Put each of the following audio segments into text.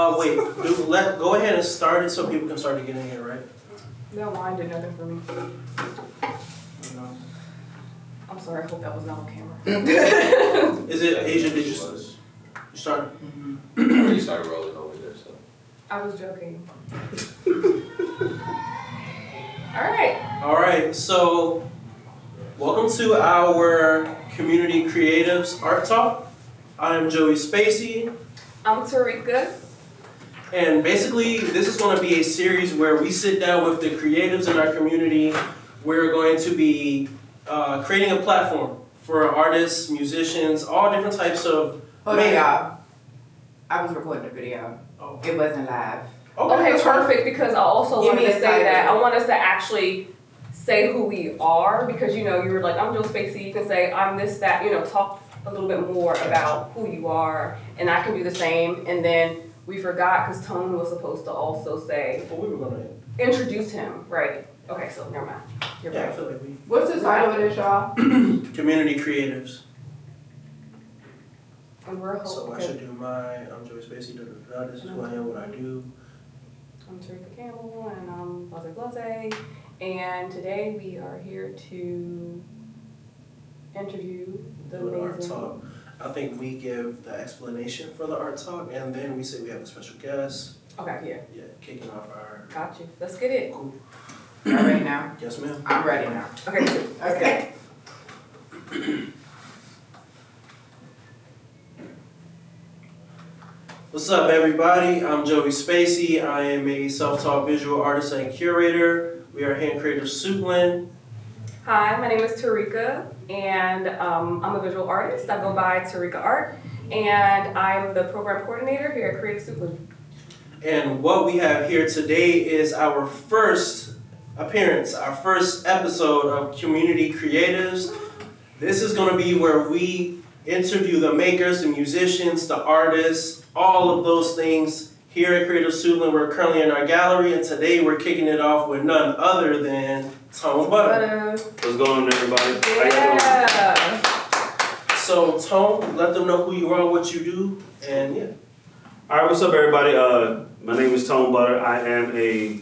Go ahead and start it so people can start getting it, right? No, mine did nothing for me. I'm sorry, I hope that was not on camera. Is it Asia? Did you start? You started rolling over there, so. I was joking. All right, so welcome to our Community Creatives Art Talk. I'm Joey Spacey. I'm Tarika. And basically, this is going to be a series where we sit down with the creatives in our community. We're going to be creating a platform for artists, musicians, all different types of... Hold on, y'all. I was recording a video. Oh. It wasn't live. Okay, perfect, because I also wanted to say that I title. want us to actually say who we are, because you were like, I'm Joe Spacey, you can say I'm this, that, talk a little bit more about who you are, and I can do the same. And then we forgot, because Tone was supposed to also say, Well, we were going to introduce him, right? Okay, so never mind. You're I right. feel like we... What's the title of this, y'all? Community Creatives. And we're hoping. So I should do I'm Joey Spacey, this is who I am, what I do. I'm Tarika Campbell, and I'm Blase. And today we are here to interview the Do an art amazing... talk. I think we give the explanation for the art talk, and then we say we have a special guest. Okay, yeah. Yeah, kicking off our... Got you. Let's get it. Cool. Y'all ready now? Yes, ma'am. I'm ready now. Okay, good. Okay. What's up, everybody? I'm Joey Spacey. I am a self-taught visual artist and curator. We are Hand Creative Suitland. Hi, my name is Tarika, and I'm a visual artist. I go by Tarika Art, and I'm the program coordinator here at Creative Suitland. And what we have here today is our first appearance, our first episode of Community Creatives. This is going to be where we interview the makers, the musicians, the artists, all of those things here at Creative Suitland. We're currently in our gallery, and today we're kicking it off with none other than Tone Butta. What's going on, everybody? Yeah. So, Tone, let them know who you are, what you do, and yeah. All right, what's up, everybody? My name is Tone Butta. I am a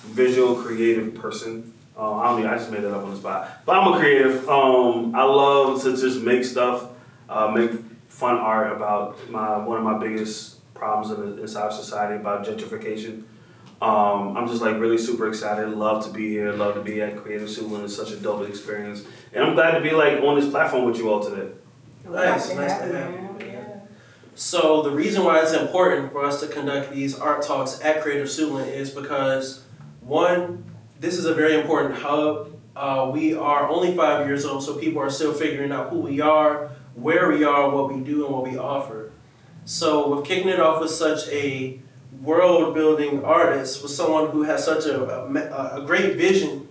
visual creative person. I just made that up on the spot. But I'm a creative. I love to just make stuff, make fun art about one of my biggest problems inside society, about gentrification. I'm just like really super excited. Love to be here. Love to be at Creative Suitland. It's such a dope experience, and I'm glad to be like on this platform with you all today. Nice to have you. So the reason why it's important for us to conduct these art talks at Creative Suitland is because, one, this is a very important hub. We are only 5 years old, so people are still figuring out who we are, where we are, what we do, and what we offer. So with kicking it off with such a world-building artist, with someone who has such a great vision,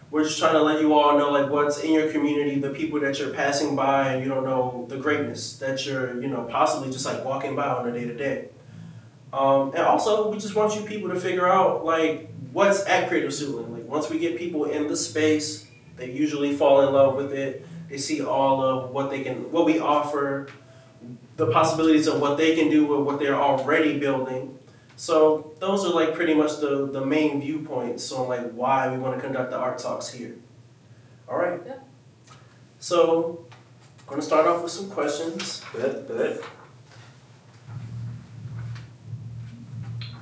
we're just trying to let you all know like what's in your community, the people that you're passing by, and you don't know the greatness that you're possibly just like walking by on a day-to-day. And also, we just want you people to figure out like what's at Creative Suitland. Like once we get people in the space, they usually fall in love with it. They see all of what we offer, the possibilities of what they can do with what they're already building. So those are like pretty much the main viewpoints on like why we want to conduct the art talks here. All right. Yeah. So I'm going to start off with some questions. Bet.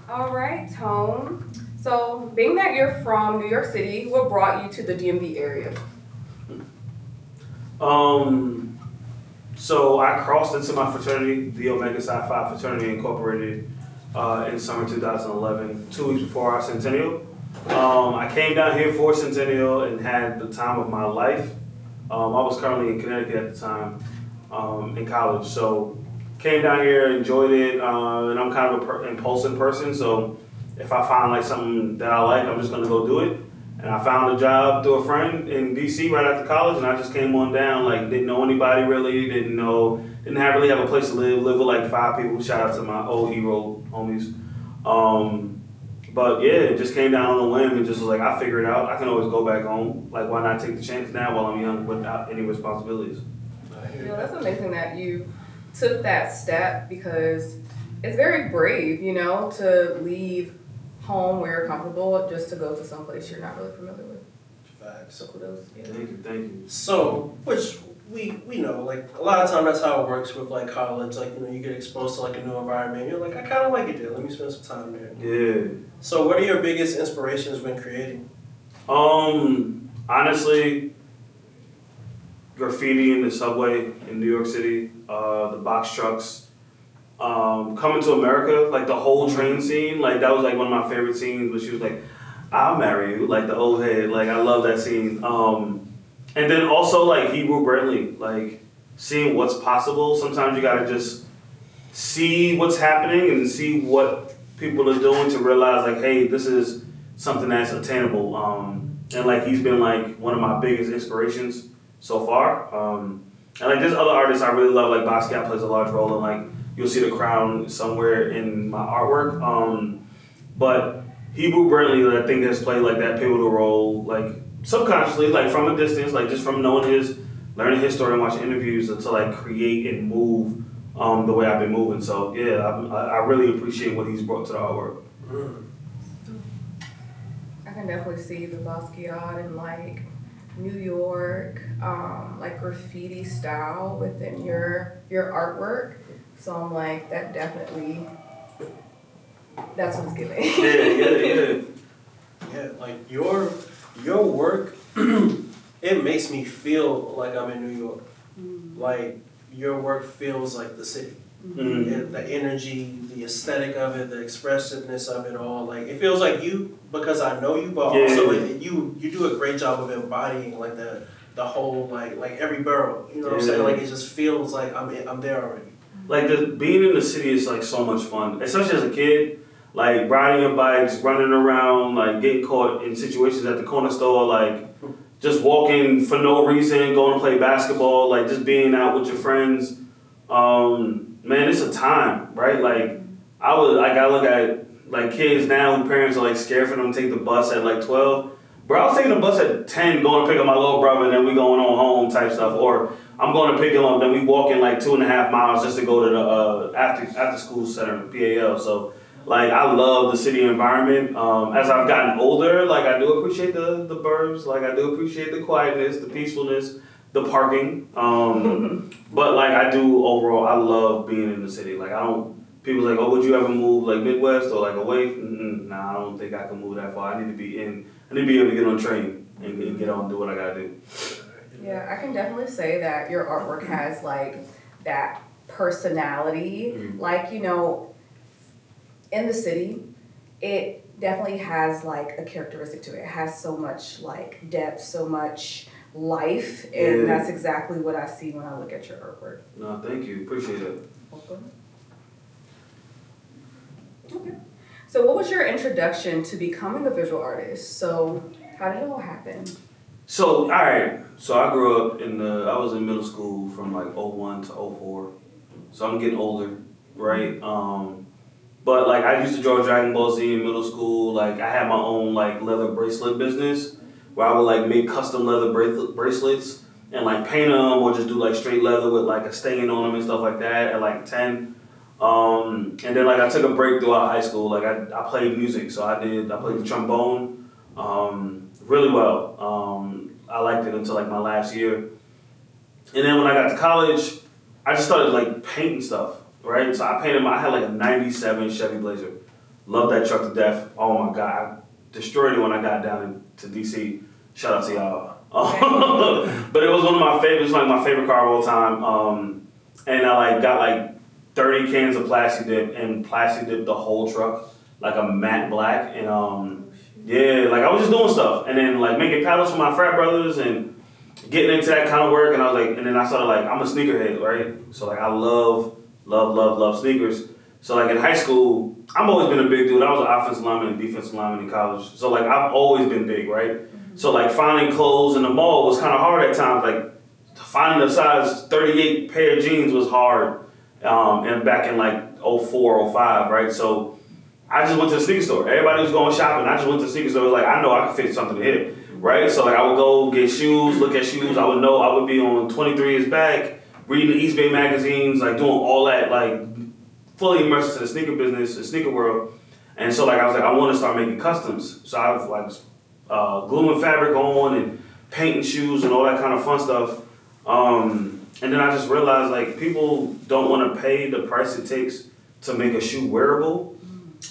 All right, Tone. So being that you're from New York City, what brought you to the DMV area? So I crossed into my fraternity, the Omega Psi Phi Fraternity Incorporated, in summer 2011, 2 weeks before our centennial. I came down here for centennial and had the time of my life. I was currently in Connecticut at the time, in college. So came down here, enjoyed it, and I'm kind of an impulsive person. So if I find like something that I like, I'm just gonna go do it. And I found a job through a friend in DC right after college, and I just came on down. Like didn't know anybody really, didn't really have a place to live. Lived with like 5 people. Shout out to my old hero homies. But yeah, it just came down on a whim and just was like, I figure it out. I can always go back home. Like why not take the chance now while I'm young without any responsibilities? That's amazing that you took that step, because it's very brave, you know, to leave home where you're comfortable just to go to someplace you're not really familiar with. Facts. So kudos. Yeah. Thank you. So, which we know, like a lot of time that's how it works with like college. Like, you know, you get exposed to like a new environment. You're like, I kind of like it there. Let me spend some time there. Yeah. So, what are your biggest inspirations when creating? Honestly, graffiti in the subway in New York City, the box trucks, coming to America, like the whole train scene, like that was like one of my favorite scenes where she was like, I'll marry you, like the old head, like I love that scene. And then also like Hebrew Bradley, like seeing what's possible. Sometimes you gotta just see what's happening and see what people are doing to realize like, hey, this is something that's attainable. And like he's been like one of my biggest inspirations so far. And like there's other artists I really love, like Basquiat plays a large role in like you'll see the crown somewhere in my artwork. But Hebrew Bradley, I think, has played like that pivotal role, like subconsciously, like from a distance, like just from learning his story and watching interviews to like create and move the way I've been moving. So yeah, I really appreciate what he's brought to the artwork. I can definitely see the Basquiat in like New York, like graffiti style within your artwork. So I'm like, that's what's giving. Yeah. Yeah, like your work, it makes me feel like I'm in New York. Like your work feels like the city. And the energy, the aesthetic of it, the expressiveness of it all, like it feels like you because I know you, but also you do a great job of embodying like the whole like every borough. You know what I'm saying? Like it just feels like I'm there already. Like being in the city is like so much fun, especially as a kid. Like riding your bikes, running around, like getting caught in situations at the corner store, like just walking for no reason, going to play basketball, like just being out with your friends. Man, it's a time, right? Like I look at like kids now who parents are like scared for them to take the bus at like 12. Bro, I was taking the bus at 10, going to pick up my little brother, and then we going on home type stuff. Or I'm going to pick him up, then we walking like 2.5 miles just to go to the after school center, PAL. So like I love the city environment. As I've gotten older, like I do appreciate the burbs, like I do appreciate the quietness, the peacefulness, the parking. But like I do overall, I love being in the city. Like people's like, oh, would you ever move like Midwest or like away? Nah, I don't think I can move that far. I need to be able to get on a train and get on and do what I gotta do. Yeah, I can definitely say that your artwork has like that personality. Like, you know, in the city, it definitely has like a characteristic to it. It has so much like depth, so much life, and that's exactly what I see when I look at your artwork. No, thank you. Appreciate it. Welcome. Okay. So what was your introduction to becoming a visual artist? So how did it all happen? So, all right. So I grew up I was in middle school from like 01 to 04. So I'm getting older, right? But like I used to draw Dragon Ball Z in middle school. Like I had my own like leather bracelet business where I would like make custom leather bracelets and like paint them or just do like straight leather with like a stain on them and stuff like that at like 10. And then like I took a break throughout high school. Like I played music, so I played the trombone really well. I liked it until like my last year. And then when I got to college, I just started like painting stuff, right? So I had like a 97 Chevy Blazer. Loved that truck to death. Oh my God, I destroyed it when I got down to DC. Shout out to y'all. But it was one of my favorites, like my favorite car of all time. And I like got like 30 cans of plastic dip and plastic dipped the whole truck, like a matte black. And yeah, like I was just doing stuff. And then like making paddles for my frat brothers and getting into that kind of work. And I was like, and then I started like, I'm a sneakerhead, right? So like I love sneakers. So like in high school, I've always been a big dude. I was an offensive lineman and defensive lineman in college. So like I've always been big, right? So like finding clothes in the mall was kind of hard at times. Like finding a size 38 pair of jeans was hard. And back in like 04, 05, right? So I just went to the sneaker store. Everybody was going shopping. I just went to the sneaker store. I was like, I know I can fit something here, right? So like I would go get shoes, look at shoes. I would be on 23 is back, reading the East Bay magazines, like doing all that, like fully immersed into the sneaker business, the sneaker world. And so like I was like, I want to start making customs. So I was like gluing fabric on and painting shoes and all that kind of fun stuff. And then I just realized like people don't want to pay the price it takes to make a shoe wearable,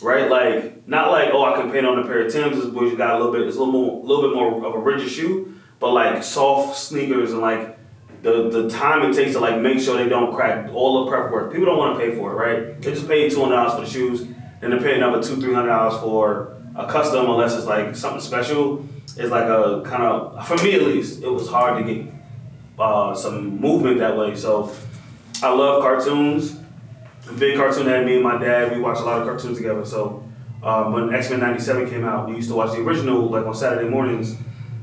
right? Like not like, oh, I can paint on a pair of Timbs where you got a little bit more of a rigid shoe, but like soft sneakers and like the time it takes to like make sure they don't crack, all the prep work. People don't want to pay for it, right? They just pay $200 for the shoes, and they're paying another $200-300 for a custom unless it's like something special. It's like a kind of, for me at least, it was hard to get some movement that way. So I love cartoons. A big cartoon had me and my dad. We watched a lot of cartoons together. So when X-Men 97 came out, we used to watch the original like on Saturday mornings.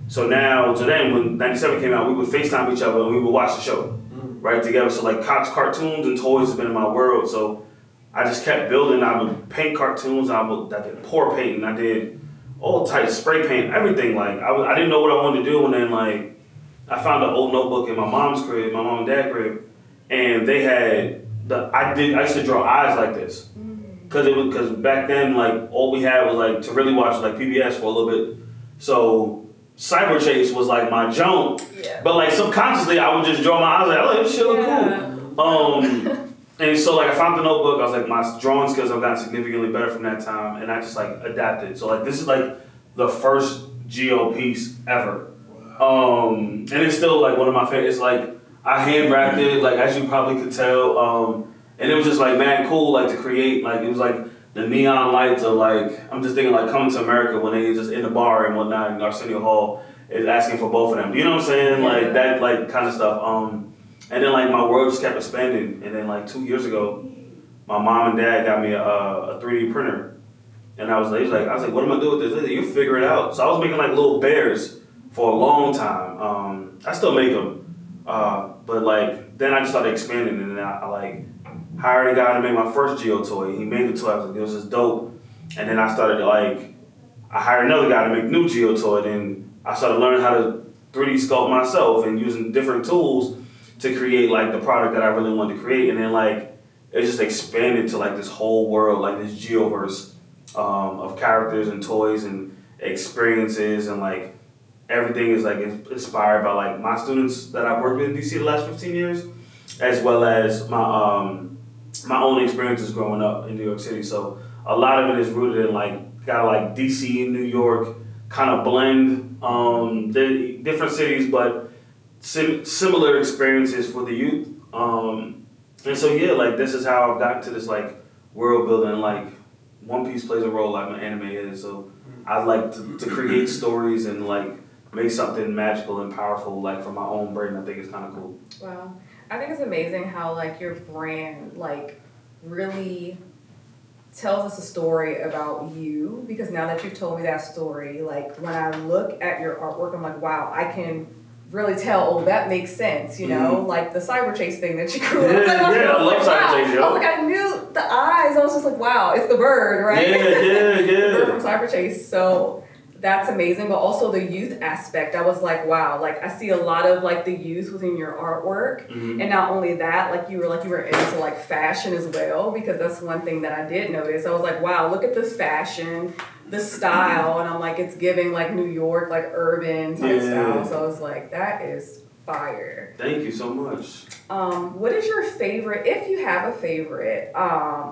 So then when 97 came out, we would FaceTime each other and we would watch the show right together. So like cartoons and toys have been in my world. So I just kept building. I would paint cartoons. I did pour painting. I did all types, spray paint, everything. Like I didn't know what I wanted to do, and then like I found an old notebook in my mom's crib, my mom and dad crib, and they had I used to draw eyes like this, because back then like all we had was like to really watch like PBS for a little bit. So Cyber Chase was like my junk, but like subconsciously I would just draw my eyes like, oh, this shit look cool. And so like I found the notebook. I was like, my drawing skills have gotten significantly better from that time, and I just like adapted. So like this is like the first Geo piece ever. And it's still like one of my favorites. It's like I hand wrapped it, like as you probably could tell. And it was just like mad cool, like to create. Like it was like the neon lights of like, I'm just thinking like Coming to America when they just in the bar and whatnot in Arsenio Hall is asking for both of them. You know what I'm saying? Like that like kind of stuff. And then like my world just kept expanding. And then like 2 years ago, my mom and dad got me a 3D printer. And I was like, what am I doing with this? You figure it out. So I was making like little bears for a long time. I still make them. But like, then I just started expanding, and then I like hired a guy to make my first Geo toy. He made the toy. I was like, it was just dope. And then I started like, I hired another guy to make new Geo toy. Then I started learning how to 3D sculpt myself and using different tools to create like the product that I really wanted to create. And then like, it just expanded to like this whole world, like this Geoverse of characters and toys and experiences, and like everything is like inspired by like my students that I've worked with in DC the last 15 years, as well as my own experiences growing up in New York City. So a lot of it is rooted in like, got like DC and New York kind of blend, the different cities, but similar experiences for the youth. And so yeah, like this is how I've gotten to this like world building. Like One Piece plays a role like my anime is. So I like to create stories and like make something magical and powerful like from my own brain. I think it's kind of cool. Wow. I think it's amazing how like your brand like really tells us a story about you, because now that you've told me that story, like when I look at your artwork, I'm like, wow, I can really tell, oh, that makes sense, you know, like the Cyber Chase thing that you grew up. I love Cyber Chase, yo. I was like, I knew the eyes. I was just like, wow, it's the bird, right? The bird from Cyber Chase. So that's amazing, but also the youth aspect. I was like, wow, like I see a lot of like the youth within your artwork, and not only that, like you were into like fashion as well, because that's one thing that I did notice. I was like, wow, look at the fashion, the style, and I'm like, it's giving like New York, like urban type style. So I was like, that is fire. Thank you so much. What is your favorite, if you have a favorite,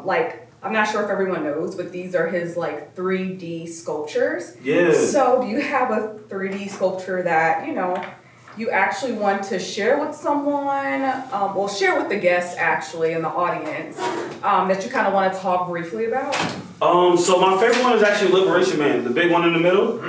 like, I'm not sure if everyone knows, but these are his like 3D sculptures. Yeah. So do you have a 3D sculpture that, you know, you actually want to share with someone, share with the guests actually in the audience, that you kind of want to talk briefly about? So my favorite one is actually Liberation Man, the big one in the middle.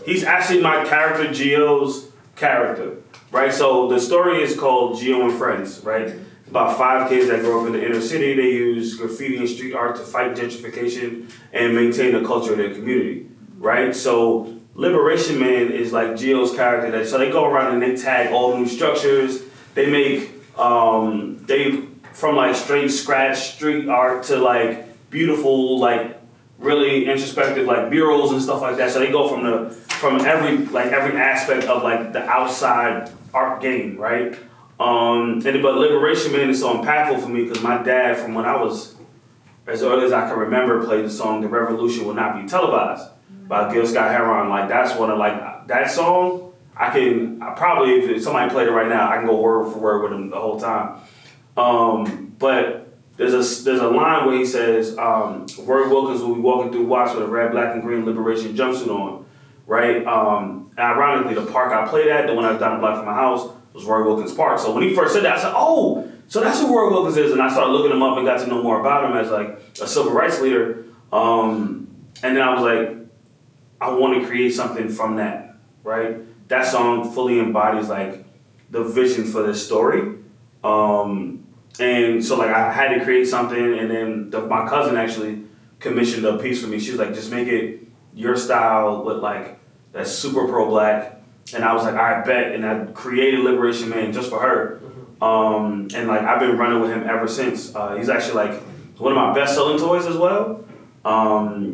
He's actually my character, Geo's character, right? So the story is called Geo and Friends, right? About 5 kids that grow up in the inner city. They use graffiti and street art to fight gentrification and maintain the culture of their community, right? So Liberation Man is like Geo's character. So they go around and they tag all new structures. They make, from like straight scratch street art to like beautiful, like really introspective like murals and stuff like that. So they go from every aspect of like the outside art game, right? But Liberation Man is so impactful for me because my dad, from when I was as early as I can remember, played the song "The Revolution Will Not Be Televised" by Gil Scott Heron. Like that's one of like that song. I probably if somebody played it right now, I can go word for word with him the whole time. But there's a line where he says, "Word Wilkins will be walking through Watts with a red, black, and green liberation jumpsuit on." Right? Ironically, the park I played at, the one I was down the block from my house, was Roy Wilkins Park. So when he first said that, I said, "Oh, so that's who Roy Wilkins is." And I started looking him up and got to know more about him as like a civil rights leader. And then I was like, I want to create something from that, right? That song fully embodies like the vision for this story. And so like I had to create something, and then my cousin actually commissioned a piece for me. She was like, just make it your style with like that's super pro-black. And I was like, all right, bet. And I created Liberation Man just for her. And like I've been running with him ever since. He's actually like one of my best-selling toys as well.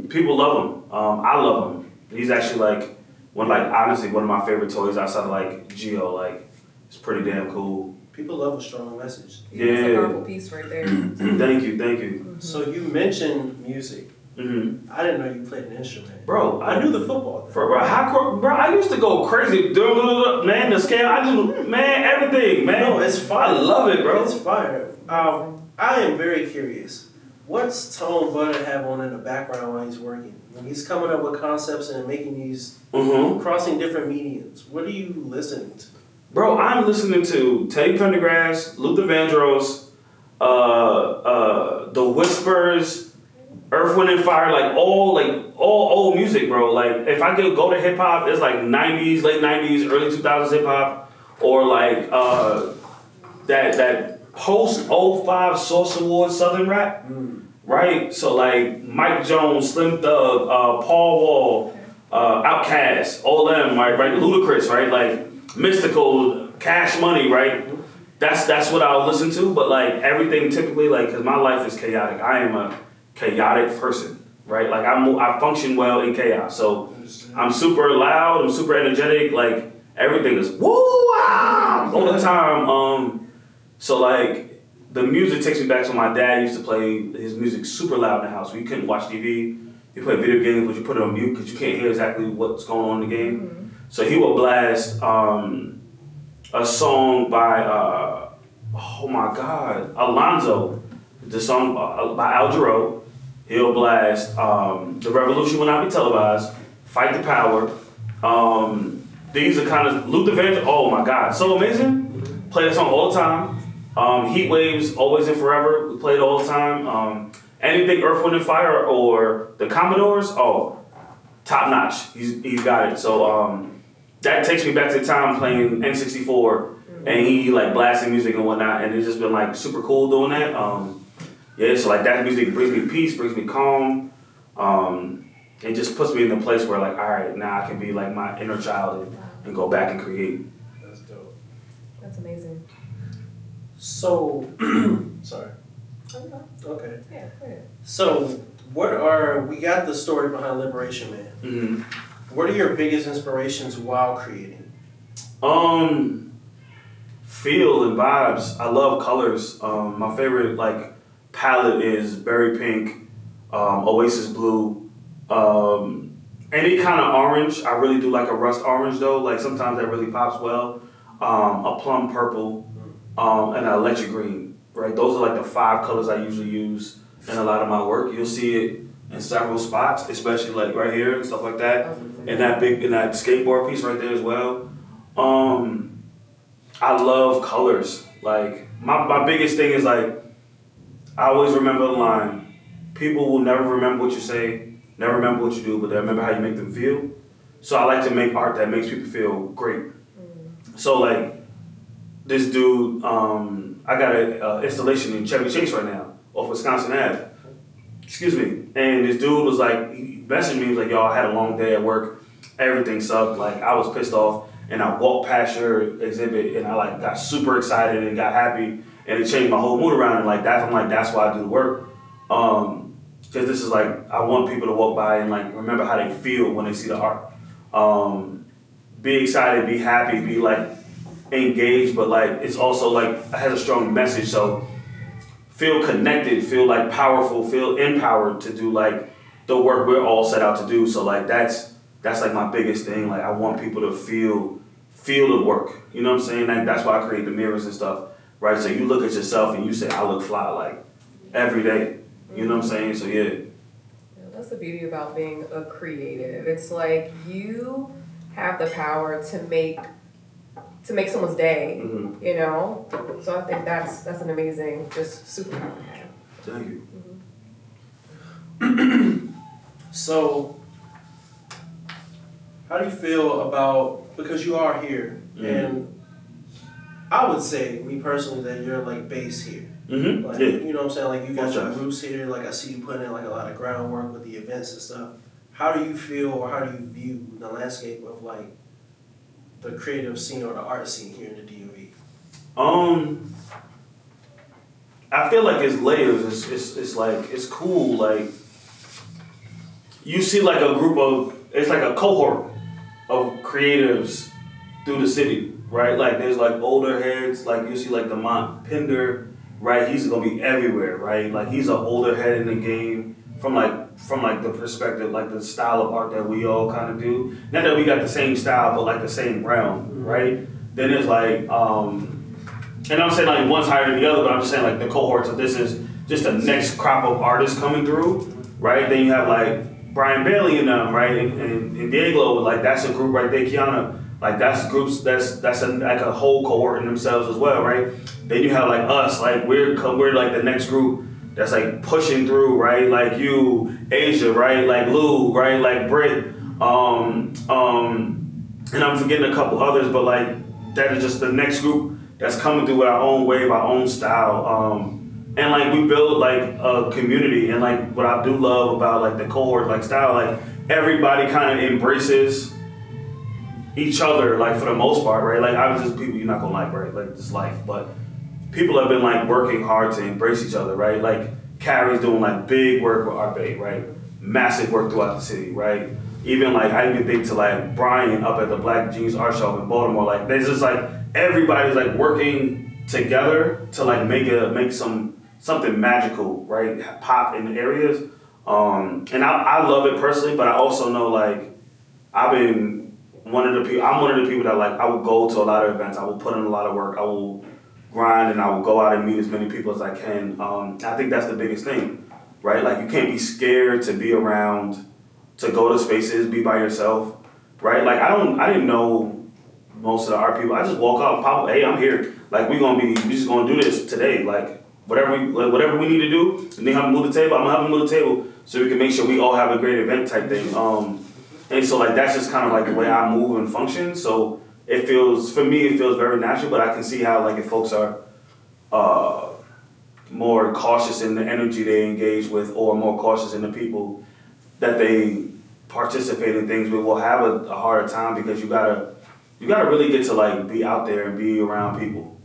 People love him. I love him. He's actually like honestly one of my favorite toys outside of like Geo. Like it's pretty damn cool. People love a strong message. Yeah. It's a powerful piece right there. Thank you. So you mentioned music. Mm-hmm. I didn't know you played an instrument. Bro, I knew the football thing. Bro, I used to go crazy. Man, the scale, everything, man. No, it's fire. I love it, bro. It's fire. I am very curious. What's Tone Butta have on in the background while he's working? When he's coming up with concepts and making these, crossing different mediums, what are you listening to? Bro, I'm listening to Teddy Pendergrass, Luther Vandross, The Whispers, Earth, Wind, and Fire, like all old music, bro. Like if I could go to hip hop, it's like 90s, late 90s, early 2000s hip hop, or like that post 05 Source Award Southern rap, right? So like Mike Jones, Slim Thug, Paul Wall, Outkast, all them, right? Ludacris, right? Like Mystical, Cash Money, right? That's what I'll listen to, but like everything typically, like, cause my life is chaotic. I am a chaotic person, right? Like I function well in chaos. So I'm super loud, I'm super energetic, like everything is woo-ah all the time. So like the music takes me back to when my dad used to play his music super loud in the house. We couldn't watch TV. You play video games, but you put it on mute because you can't hear exactly what's going on in the game. So he would blast a song by oh my God, Alonzo, the song by Al Jarreau. He'll blast The Revolution Will Not Be Televised, Fight the Power. These are kind of Luther Vandross. Oh my God, so amazing. Play that song all the time. Heat Waves, Always and Forever, we play it all the time. Anything Earth, Wind, and Fire or the Commodores, top notch. He's got it. So that takes me back to the time playing N64 and he like blasting music and whatnot, and it's just been like super cool doing that. So like that music brings me peace, brings me calm. It just puts me in the place where like, all right, now I can be like my inner child and go back and create. That's dope. That's amazing. So, sorry. Okay. Yeah, go ahead. So, we got the story behind Liberation Man. Mm-hmm. What are your biggest inspirations while creating? Feel and vibes. I love colors. My favorite like palette is Berry Pink, Oasis Blue, any kind of orange. I really do like a rust orange though. Like sometimes that really pops well. A plum purple, and an electric green. Right, those are like the 5 colors I usually use in a lot of my work. You'll see it in several spots, especially like right here and stuff like that. And that skateboard piece right there as well. I love colors. Like my biggest thing is like I always remember the line, people will never remember what you say, never remember what you do, but they remember how you make them feel. So I like to make art that makes people feel great. So like this dude, I got an installation in Chevy Chase right now off Wisconsin Ave. Excuse me. And this dude was like, he messaged me, he was like, yo, I had a long day at work. Everything sucked. Like I was pissed off. And I walked past your exhibit and I like got super excited and got happy and it changed my whole mood around. And like that's why I do the work. Cause this is like, I want people to walk by and like remember how they feel when they see the art. Be excited, be happy, be like engaged, but like it's also like it has a strong message. So feel connected, feel like powerful, feel empowered to do like the work we're all set out to do. So like that's like my biggest thing. Like I want people to feel the work. You know what I'm saying? Like that's why I create the mirrors and stuff, right? So you look at yourself and you say, I look fly like every day. You know what I'm saying? So yeah. That's the beauty about being a creative. It's like you have the power to make someone's day, you know? So I think that's an amazing, just superpower to have. Thank you. So, how do you feel about, because you are here, and I would say, me personally, that you're like base here. Like, you know what I'm saying? Like you got your roots here, like I see you putting in like a lot of groundwork with the events and stuff. How do you feel, or how do you view the landscape of like the creative scene or the art scene here in the DMV? I feel like it's layers. It's like it's cool. Like you see like a group of, it's like a cohort of creatives through the city, right? Like there's like older heads, like you see like the Mont Pender, right? He's gonna be everywhere, right? Like he's an older head in the game from like the perspective, like the style of art that we all kind of do. Not that we got the same style, but like the same realm, right? Then there's like, and I'm saying like one's higher than the other, but I'm just saying like the cohorts of this is just the next crop of artists coming through, right? Then you have like Brian Bailey and them, right? And Diego, like that's a group right there. Kiana, like that's groups, that's like a whole cohort in themselves as well, right? Then you have like us, like we're like the next group that's like pushing through, right? Like you, Asia, right? Like Lou, right? Like Britt, and I'm forgetting a couple others, but like that is just the next group that's coming through with our own wave, our own style. And like we build like a community, and like what I do love about like the cohort like style, like everybody kind of embraces each other, like for the most part, right? Like obviously people you're not gonna like, right? Like this life, but people have been like working hard to embrace each other, right? Like Carrie's doing like big work with Art Bay, right? Massive work throughout the city, right? Even like I even think to like Brian up at the Black Jeans Art Shop in Baltimore, like there's just like everybody's like working together to like make something magical, right? Pop in the areas. And I love it personally, but I also know like I'm one of the people that like I will go to a lot of events, I will put in a lot of work, I will grind, and I will go out and meet as many people as I can. I think that's the biggest thing, right? Like you can't be scared to be around, to go to spaces, be by yourself, right? Like I didn't know most of the art people. I just walk out and pop, hey, I'm here. Like we just gonna do this today. Like whatever we need to do, and then have to move the table, I'm gonna have to move the table so we can make sure we all have a great event type thing. And so like that's just kind of like the way I move and function. So for me it feels very natural, but I can see how like if folks are more cautious in the energy they engage with, or more cautious in the people that they participate in things with, will have a harder time, because you gotta really get to like be out there and be around people.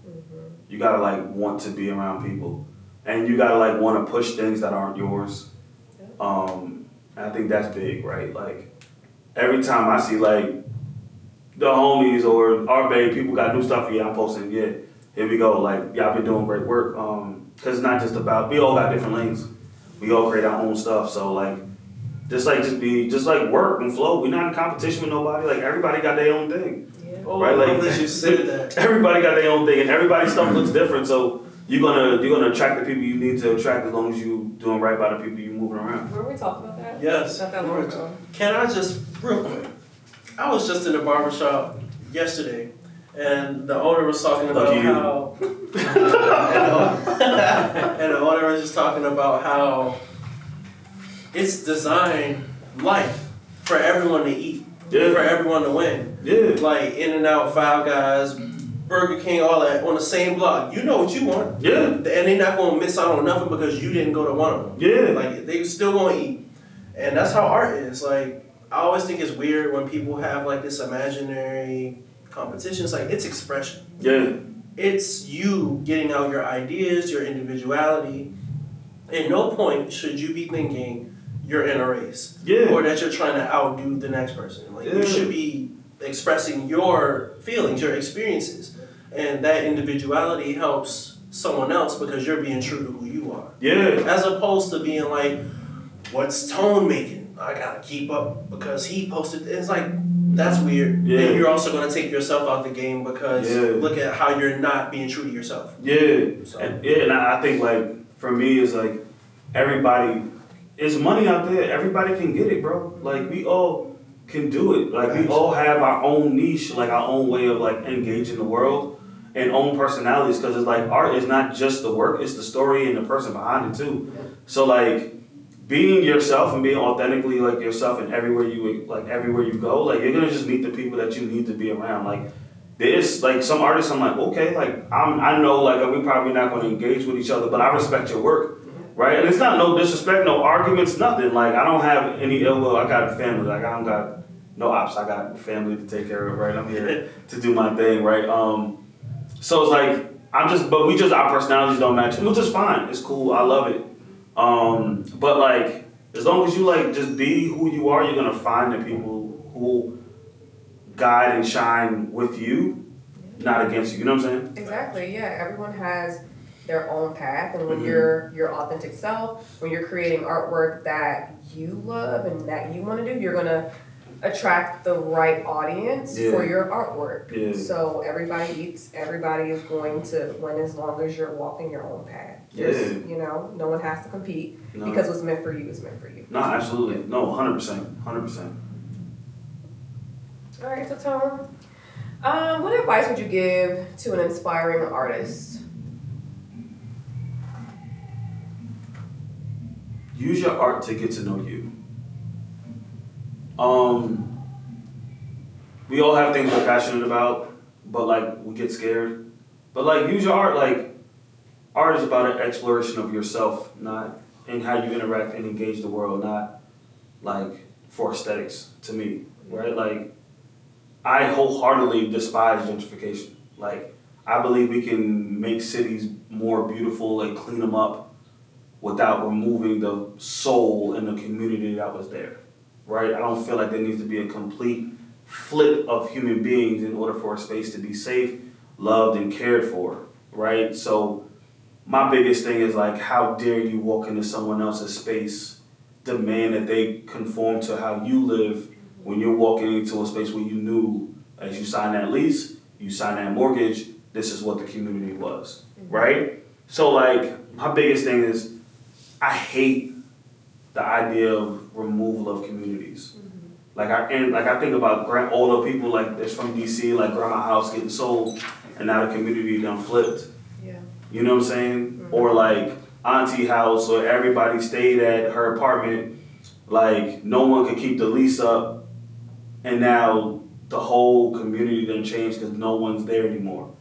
You gotta like want to be around people, and you gotta like want to push things that aren't yours. And I think that's big, right? Like every time I see like the homies or our babe, people got new stuff, yeah, I'm posting, yeah, here we go, like y'all been doing great work. Cause it's not just about, we all got different lanes. We all create our own stuff, so like just work and flow. We're not in competition with nobody. Like everybody got their own thing. Yeah. Right? Like you said that. Everybody got their own thing, and everybody's stuff looks different. So you're gonna attract the people you need to attract, as long as you doing right by the people you moving around. Were we talking about that? Yes. Not that long ago. Can I just, real quick, I was just in the barbershop yesterday, and the owner was talking about how, and the owner was just talking about how it's designed life for everyone to eat, for everyone to win. Yeah. Like In-N-Out, Five Guys, Burger King, all that on the same block. You know what you want. Yeah. And they're not gonna miss out on nothing because you didn't go to one of them. Yeah. Like they still gonna eat. And that's how art is. Like I always think it's weird when people have like this imaginary competition. It's like it's expression. Yeah. It's you getting out your ideas, your individuality. At no point should you be thinking you're in a race. Yeah. Or that you're trying to outdo the next person. Like you should be expressing your feelings, your experiences. And that individuality helps someone else because you're being true to who you are. Yeah. As opposed to being like, what's Tone making? I gotta keep up because he posted. It's like, that's weird. Yeah. And you're also gonna take yourself out the game because look at how you're not being true to yourself. Yeah. So. And I think like, for me, it's like, everybody, there's money out there. Everybody can get it, bro. Like, we all can do it. Like, we all have our own niche, like our own way of like engaging the world and own personalities. Because it's like, art is not just the work, it's the story and the person behind it too. So like, being yourself and being authentically like yourself and everywhere you go, like, you're gonna just meet the people that you need to be around. Like, there's like some artists I'm like, okay, like I know like we probably not gonna engage with each other, but I respect your work. Right? And it's not no disrespect, no arguments, nothing. Like, I don't have any ill will. I got a family. Like, I don't got no ops. I got family to take care of, right? I'm here to do my thing, right? So it's like, our personalities don't match, which is fine. It's cool. I love it. But like, as long as you like just be who you are, you're gonna find the people who guide and shine with you, not against you. You know what I'm saying? Exactly, yeah. Everyone has their own path, and when you're your authentic self, when you're creating artwork that you love and that you want to do, you're gonna attract the right audience for your artwork. Yeah. So everybody is going to win as long as you're walking your own path. You know, no one has to compete because what's meant for you is meant for you. No, absolutely. No, 100%. 100%. All right, so Tone, what advice would you give to an inspiring artist? Use your art to get to know you. We all have things we're passionate about, but like we get scared. But like use your art. Like, art is about an exploration of yourself, not in how you interact and engage the world, not like for aesthetics to me, right? Like, I wholeheartedly despise gentrification. Like, I believe we can make cities more beautiful and clean them up without removing the soul in the community that was there, right? I don't feel like there needs to be a complete flip of human beings in order for a space to be safe, loved, and cared for, right? So my biggest thing is like, how dare you walk into someone else's space, demand that they conform to how you live when you're walking into a space where you knew as you signed that lease, you signed that mortgage, this is what the community was, right? So like, my biggest thing is, I hate the idea of removal of communities. Like I think about all the people like that's from DC, like grandma house getting sold, and now the community done flipped. Yeah. You know what I'm saying? Or like auntie house, or everybody stayed at her apartment, like no one could keep the lease up, and now the whole community done changed because no one's there anymore,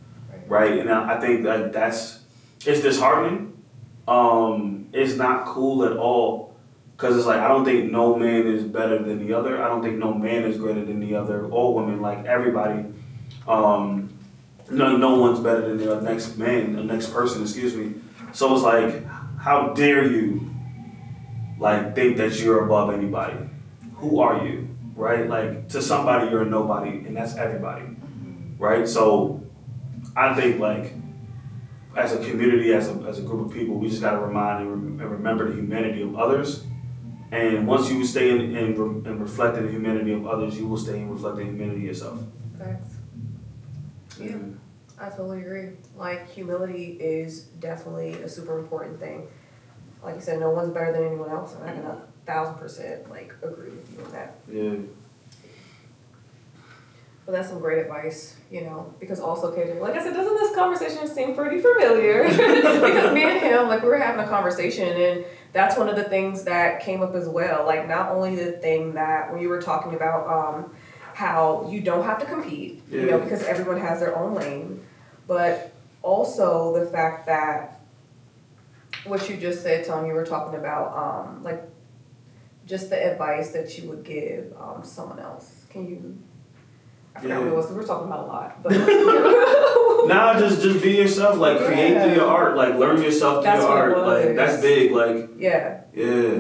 right? And I think like it's disheartening. It's not cool at all, because it's like, I don't think no man is better than the other. I don't think no man is greater than the other, or woman, like everybody. No one's better than the next man, the next person, excuse me. So it's like, how dare you like think that you're above anybody? Who are you, right? Like, to somebody you're a nobody, and that's everybody, right? So I think like, as a community, as a group of people, we just got to remind and remember the humanity of others. And once you stay and reflect in the humanity of others, you will stay and reflect the humanity of yourself. Facts. Yeah, I totally agree. Like, humility is definitely a super important thing. Like you said, no one's better than anyone else, and I can 1,000% like agree with you on that. Yeah. Well, that's some great advice, you know, because also, KJ, like I said, doesn't this conversation seem pretty familiar? Because me and him, like, we were having a conversation, and that's one of the things that came up as well. Like, not only the thing that when you were talking about how you don't have to compete, you know, because everyone has their own lane, but also the fact that what you just said, Tom, you were talking about, like, just the advice that you would give someone else. Can you... I forgot what it was because we're talking about a lot. But Nah, just be yourself. Like, create through your art. Like, learn yourself through your art. Like, that's big. Like, yeah.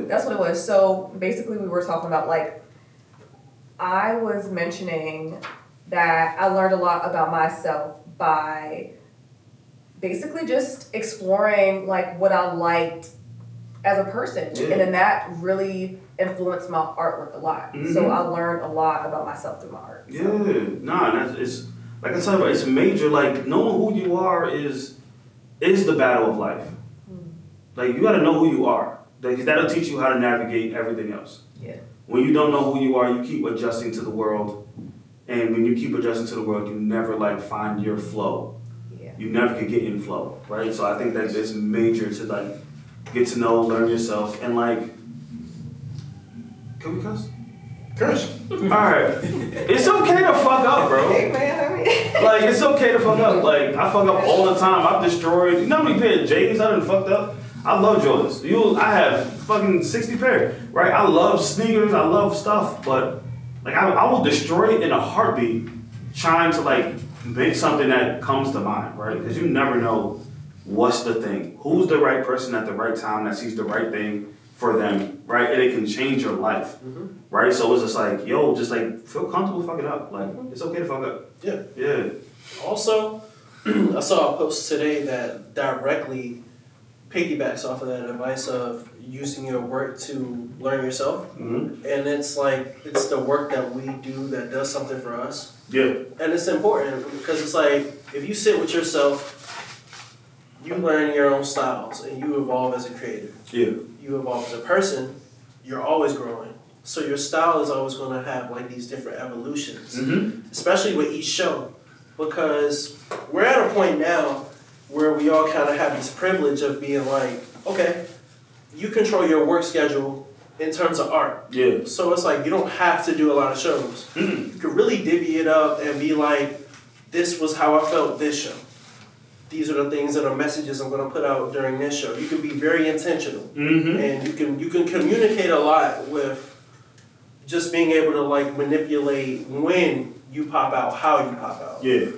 That's what it was. So basically, we were talking about, like, I was mentioning that I learned a lot about myself by basically just exploring like what I liked as a person. Yeah. And then that really influenced my artwork a lot. Mhm. So I learned a lot about myself through my art. Yeah, nah, it's like I said, it's major. Like knowing who you are is the battle of life. Like you got to know who you are. Like, that'll teach you how to navigate everything else. Yeah. When you don't know who you are, you keep adjusting to the world, and when you keep adjusting to the world, you never like find your flow. Yeah. You never could get in flow, right? So I think that it's major to like get to know, learn yourself, and like, can we cuss? Curse. Alright. It's okay to fuck up, bro. Hey man, I mean. Like, it's okay to fuck up. Like, I fuck up all the time. I've destroyed, you know how many pair of J's I done fucked up? I love Jordans. I have fucking 60 pair, right? I love sneakers, I love stuff, but like, I will destroy it in a heartbeat trying to like make something that comes to mind, right? Because you never know what's the thing. Who's the right person at the right time that sees the right thing for them, right? And it can change your life, right? So it's just like, yo, just like feel comfortable fucking up. Like, it's okay to fuck up. Yeah. Yeah. Also, I saw a post today that directly piggybacks off of that advice of using your work to learn yourself. Mm-hmm. And it's like, it's the work that we do that does something for us. Yeah. And it's important because it's like, if you sit with yourself, you learn your own styles and you evolve as a creator. Yeah. You evolve as a person, you're always growing. So your style is always going to have like these different evolutions, especially with each show. Because we're at a point now where we all kind of have this privilege of being like, okay, you control your work schedule in terms of art. Yeah. So it's like you don't have to do a lot of shows. You could really divvy it up and be like, this was how I felt this show. These are the things that are messages I'm going to put out during this show. You can be very intentional, and you can communicate a lot with just being able to like manipulate when you pop out, how you pop out. Yeah.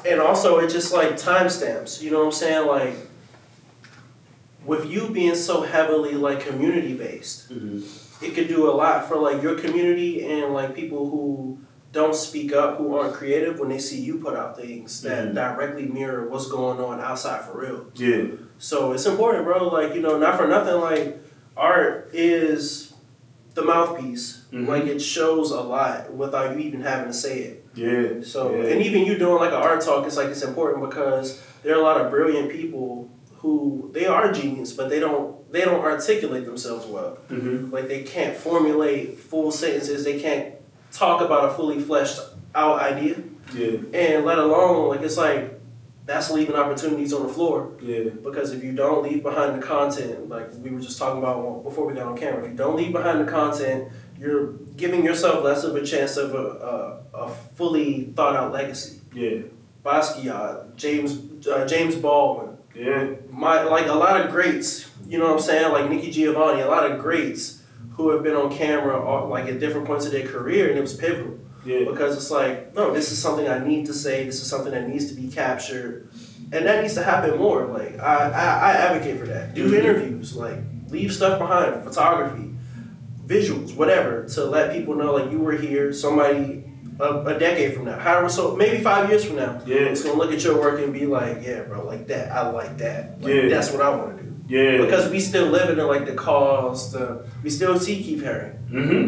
And also, it's just like timestamps. You know what I'm saying? Like, with you being so heavily like community based, it could do a lot for like your community and like people who don't speak up, who aren't creative, when they see you put out things that directly mirror what's going on outside for real. Yeah. So it's important, bro. Like, you know, not for nothing, like, art is the mouthpiece. Like, it shows a lot without you even having to say it. Yeah. So, yeah. and even you doing like an art talk, it's like, it's important because there are a lot of brilliant people who, they are genius, but they don't articulate themselves well. Like, they can't formulate full sentences. They can't talk about a fully fleshed out idea. Yeah. And let alone, like, it's like, that's leaving opportunities on the floor. Yeah. Because if you don't leave behind the content, like we were just talking about before we got on camera, if you don't leave behind the content, you're giving yourself less of a chance of a fully thought out legacy. Yeah. Basquiat, James Baldwin. Yeah. Like a lot of greats, you know what I'm saying? Like Nikki Giovanni, a lot of greats who have been on camera like at different points of their career, and it was pivotal. Yeah. Because it's like, no, this is something I need to say, this is something that needs to be captured, and that needs to happen more. Like, I advocate for that. Do interviews, like, leave stuff behind, photography, visuals, whatever, to let people know, like, you were here, somebody a decade from now, however, so maybe 5 years from now, it's gonna look at your work and be like, yeah, bro, like that, I like that. Like, that's what I wanna do. Yeah. Because we still live in like the cause, we still see Keith Haring.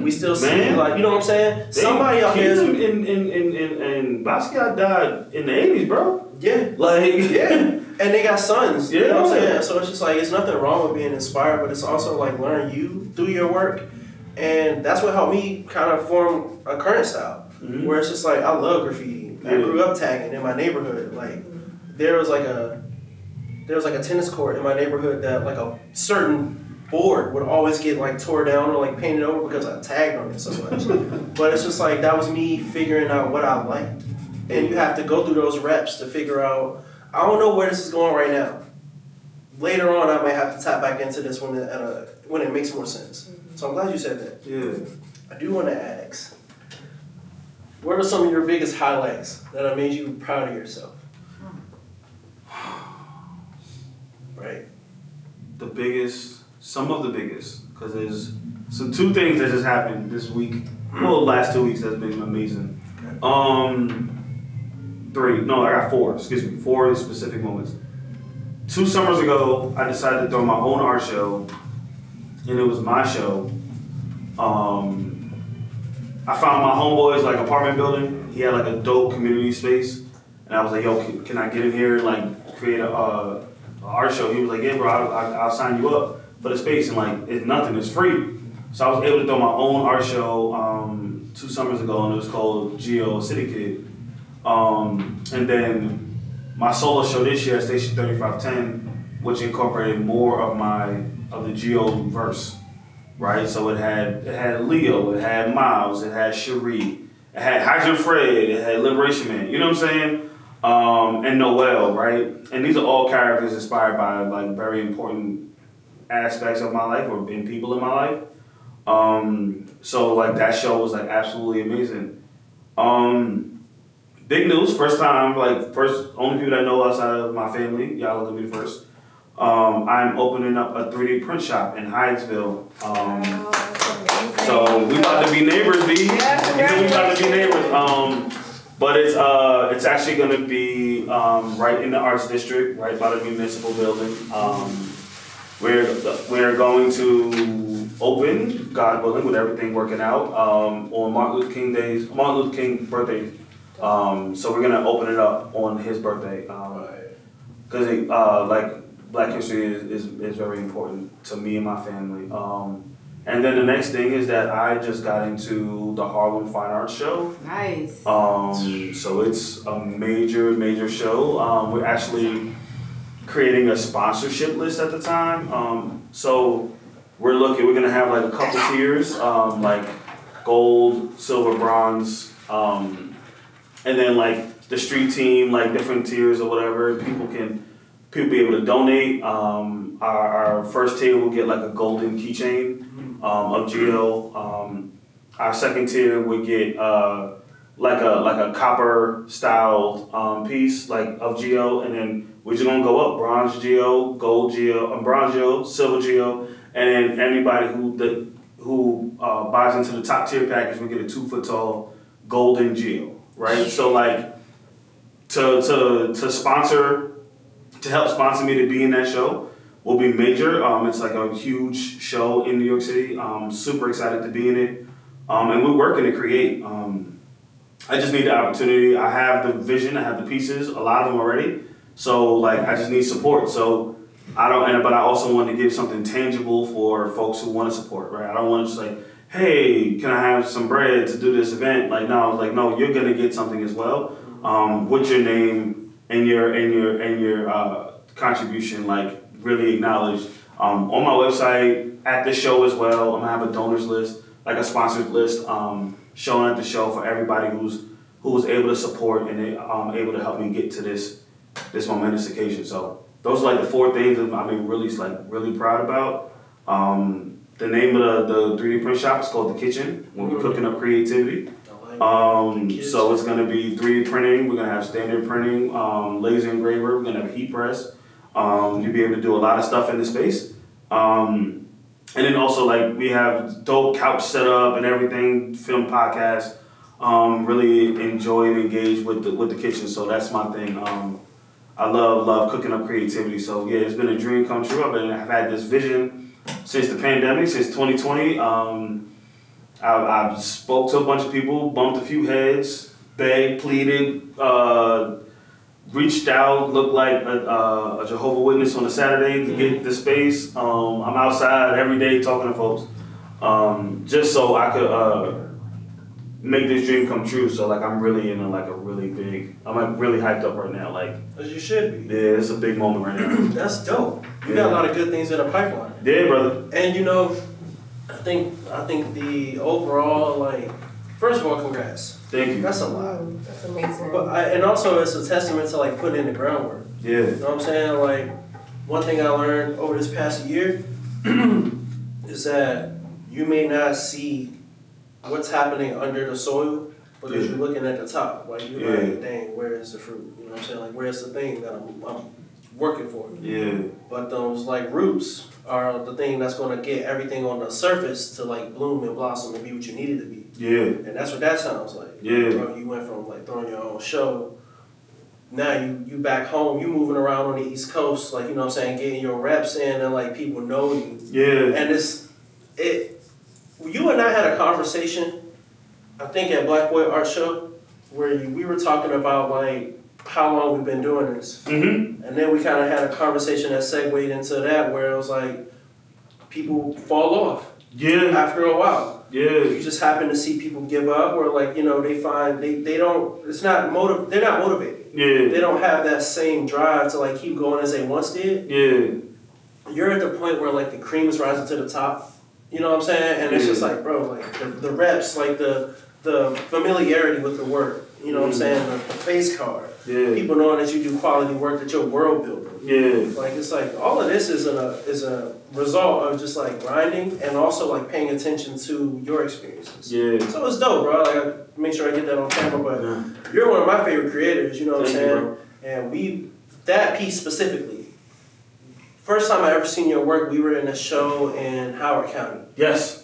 We still see, like, you know what I'm saying? Somebody out here and Basquiat died in the 80s, bro. Yeah. Like, yeah. And they got sons. Yeah. You know what I'm saying? So it's just like, it's nothing wrong with being inspired, but it's also like learn you through your work. And that's what helped me kind of form a current style. Where it's just like, I love graffiti. I grew up tagging in my neighborhood. Like, there was like a tennis court in my neighborhood that like a certain board would always get like tore down or like painted over because I tagged on it so much. But it's just like, that was me figuring out what I liked. And you have to go through those reps to figure out, I don't know where this is going right now. Later on, I might have to tap back into this when it makes more sense. So I'm glad you said that. yeah. I do want to ask, what are some of your biggest highlights that have made you proud of yourself? Right. Some of the biggest, because there's some two things that just happened this week. Well, last 2 weeks that's been amazing. I got four, excuse me, four specific moments. 2 summers ago, I decided to throw my own art show, and it was my show. I found my homeboy's like apartment building. He had like a dope community space, and I was like, "Yo, can I get in here and like create a art show?" He was like, "Yeah, bro, I'll sign you up for the space." And like, it's nothing, it's free. So I was able to throw my own art show 2 summers ago, and it was called Geo City Kid. And then my solo show this year at Station 3510, which incorporated more of the Geo verse. Right, so it had Leo, it had Miles, it had Cherie, it had Hydrogen Fred, it had Liberation Man. You know what I'm saying? And Noel, right? And these are all characters inspired by like very important aspects of my life or in people in my life. So like that show was like absolutely amazing. Big news, first time, only people that know outside of my family. Y'all look at me first. I'm opening up a 3D print shop in Hyattsville. So we about to be neighbors, B. Yeah, We about to be neighbors. But it's actually gonna be right in the arts district, right by the municipal building. We're going to open, God willing, with everything working out, on Martin Luther King birthday. So we're gonna open it up on his birthday. Because like Black history is very important to me and my family. And then the next thing is that I just got into the Harlem Fine Arts Show. Nice. So it's a major show. We're actually creating a sponsorship list at the time. So we're gonna have like a couple tiers, like gold, silver, bronze, and then like the street team, like different tiers or whatever. People be able to donate. Our first tier will get like a golden keychain of Geo. Our second tier would get like a copper styled piece like of Geo, and then we're just gonna go up: bronze Geo, gold Geo, bronze Geo, silver Geo, and then anybody who buys into the top tier package will get a 2-foot tall golden Geo. Right. So like to help sponsor me to be in that show will be major. It's like a huge show in New York City. I'm super excited to be in it. And we're working to create. I just need the opportunity. I have the vision, I have the pieces, a lot of them already. So like I just need support. So but I also want to give something tangible for folks who want to support, right? I don't want to just like, hey, can I have some bread to do this event? Like no, I was like, no, you're gonna get something as well. With your name and your contribution, like really acknowledged. On my website, at the show as well, I'm gonna have a donors list, like a sponsors list, showing at the show for everybody who was able to support and able to help me get to this momentous occasion. So those are like the 4 things that I'm really proud about. The name of the 3D print shop is called The Kitchen, when we're cooking up creativity. So it's gonna be 3D printing. We're gonna have standard printing, laser engraver. We're gonna have a heat press. You'll be able to do a lot of stuff in the space. And then also like we have dope couch setup and everything, film podcast. Really enjoy and engage with the kitchen. So that's my thing. I love cooking up creativity. So yeah, it's been a dream come true. I've had this vision since the pandemic, since 2020. I've spoke to a bunch of people, bumped a few heads, begged, pleaded, reached out, looked like a Jehovah's Witness on a Saturday to get the space. I'm outside every day talking to folks, just so I could make this dream come true. So like I'm really in I'm like really hyped up right now. Like As you should be. yeah, it's a big moment right now. That's dope. You got a lot of good things in the pipeline. Yeah, brother. And I think the overall, like, first of all, congrats. Thank you. That's a lot. That's amazing. But and also it's a testament to like putting in the groundwork. Yeah. You know what I'm saying? Like, one thing I learned over this past year is that you may not see what's happening under the soil because you're looking at the top. Like you're like, dang, where is the fruit? You know what I'm saying? Like, where's the thing that I'm working for? Yeah. But those like roots are the thing that's gonna get everything on the surface to like bloom and blossom and be what you need it to be. Yeah. And that's what that sounds like. Yeah. Bro, you went from like throwing your own show now you back home, you moving around on the East Coast, like, you know what I'm saying, getting your reps in and like people know you. Yeah. And you and I had a conversation, I think at Black Boy Art Show, where we were talking about like how long we've been doing this. Mm-hmm. And then we kind of had a conversation that segued into that where it was like people fall off Yeah. after a while. Yeah. You just happen to see people give up or like, you know, they find they don't, they're not motivated. Yeah. They don't have that same drive to like keep going as they once did. Yeah. You're at the point where like the cream is rising to the top. You know what I'm saying? And it's just like, bro, like the reps, like the familiarity with the work. You know what I'm saying? The face card. Yeah. People knowing that you do quality work, that you're world building. Yeah. Like it's like all of this is a result of just like grinding and also like paying attention to your experiences. Yeah. So it's dope, bro. Like I make sure I get that on camera, but Yeah. you're one of my favorite creators. You know what I'm Thank you, saying? And that piece specifically. First time I ever seen your work, we were in a show in Howard County. Yes.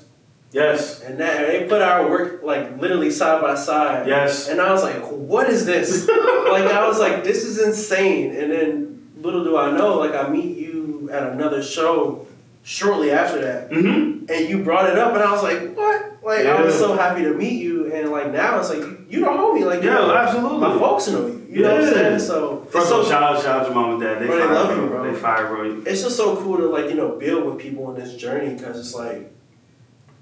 Yes. And they put our work like literally side by side. Yes. And I was like, what is this? Like I was like, this is insane. And then little do I know, like I meet you at another show shortly after that. Mm-hmm. And you brought it up and I was like, what? Like I was so happy to meet you and like now it's like you the homie. Like Yeah, absolutely. my folks know you. You know what I'm saying? So First it's of all, so shout out to your mom and dad. They Bro, they fire, love you, bro. They fire, bro. it's just so cool to like, you know, build with people on this journey because it's like